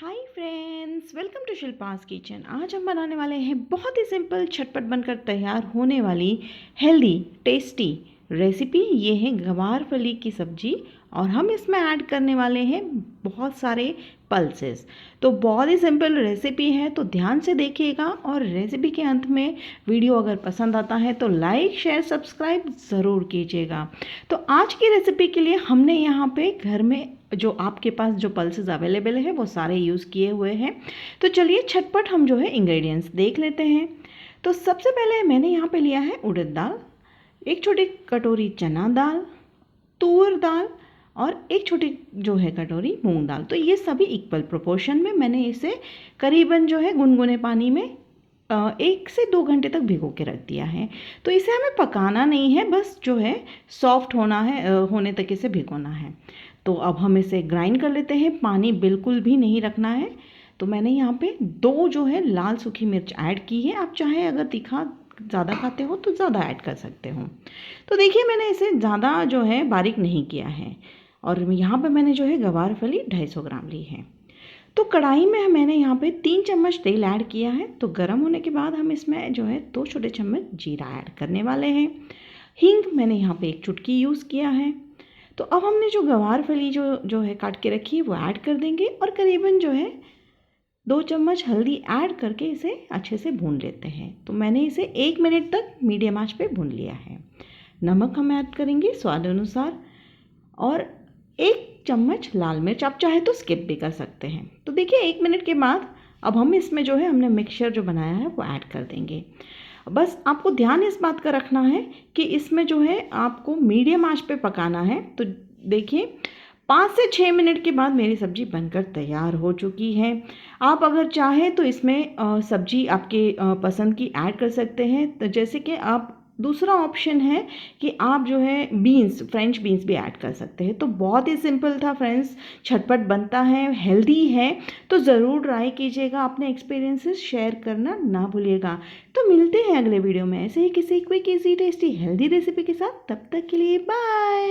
Hi friends, welcome to Shilpa's kitchen. आज हम बनाने वाले हैं बहुत ही सिंपल झटपट बनकर तैयार होने वाली हेल्दी टेस्टी रेसिपी। ये है गवार फली की सब्जी और हम इसमें ऐड करने वाले हैं बहुत सारे पल्सेस। तो बहुत ही सिंपल रेसिपी है, तो ध्यान से देखिएगा और रेसिपी के अंत में वीडियो अगर पसंद आता है तो लाइक शेयर सब्सक्राइब ज़रूर कीजिएगा। तो आज की रेसिपी के लिए हमने यहाँ पे घर में जो आपके पास जो पल्सेस अवेलेबल है वो सारे यूज़ किए हुए हैं। तो चलिए झटपट हम जो है इंग्रेडिएंट्स देख लेते हैं। तो सबसे पहले मैंने यहाँ पे लिया है उड़द दाल, एक छोटी कटोरी चना दाल, तूर दाल और एक छोटी जो है कटोरी मूंग दाल। तो ये सभी इक्वल प्रोपोर्शन में मैंने इसे करीबन जो है गुनगुने पानी में 1 से 2 घंटे तक भिगो के रख दिया है। तो इसे हमें पकाना नहीं है, बस जो है सॉफ्ट होना है, होने तक इसे भिगोना है। तो अब हम इसे ग्राइंड कर लेते हैं, पानी बिल्कुल भी नहीं रखना है। तो मैंने यहाँ पे 2 जो है लाल सूखी मिर्च ऐड की है। आप चाहे अगर तीखा ज़्यादा खाते हो तो ज़्यादा ऐड कर सकते हो। तो देखिए मैंने इसे ज़्यादा जो है बारीक नहीं किया है। और यहाँ पे मैंने जो है गवार फली 250 ग्राम ली है। तो कढ़ाई में मैंने यहाँ पे 3 चम्मच तेल ऐड किया है। तो गर्म होने के बाद हम इसमें जो है 2 छोटे चम्मच जीरा ऐड करने वाले हैं। हींग मैंने यहाँ पे 1 चुटकी यूज़ किया है। तो अब हमने जो गवार फली जो है काट के रखी है वो ऐड कर देंगे और करीबन जो है 2 चम्मच हल्दी ऐड करके इसे अच्छे से भून लेते हैं। तो मैंने इसे 1 मिनट तक मीडियम आंच पे भून लिया है। नमक हम ऐड करेंगे स्वाद अनुसार और 1 चम्मच लाल मिर्च, आप चाहे तो स्किप भी कर सकते हैं। तो देखिए 1 मिनट के बाद अब हम इसमें जो है हमने मिक्सचर जो बनाया है वो ऐड कर देंगे। बस आपको ध्यान इस बात का रखना है कि इसमें जो है आपको मीडियम आंच पे पकाना है। तो देखिए 5 से 6 मिनट के बाद मेरी सब्ज़ी बनकर तैयार हो चुकी है। आप अगर चाहें तो इसमें सब्ज़ी आपके पसंद की ऐड कर सकते हैं। तो जैसे कि आप दूसरा ऑप्शन है कि आप जो है बीन्स, फ्रेंच बीन्स भी ऐड कर सकते हैं। तो बहुत ही सिंपल था फ्रेंड्स, झटपट बनता है, हेल्दी है। तो ज़रूर ट्राई कीजिएगा, अपने एक्सपीरियंसेस शेयर करना ना भूलिएगा। तो मिलते हैं अगले वीडियो में ऐसे ही किसी quick easy tasty healthy recipe के साथ। तब तक के लिए बाय।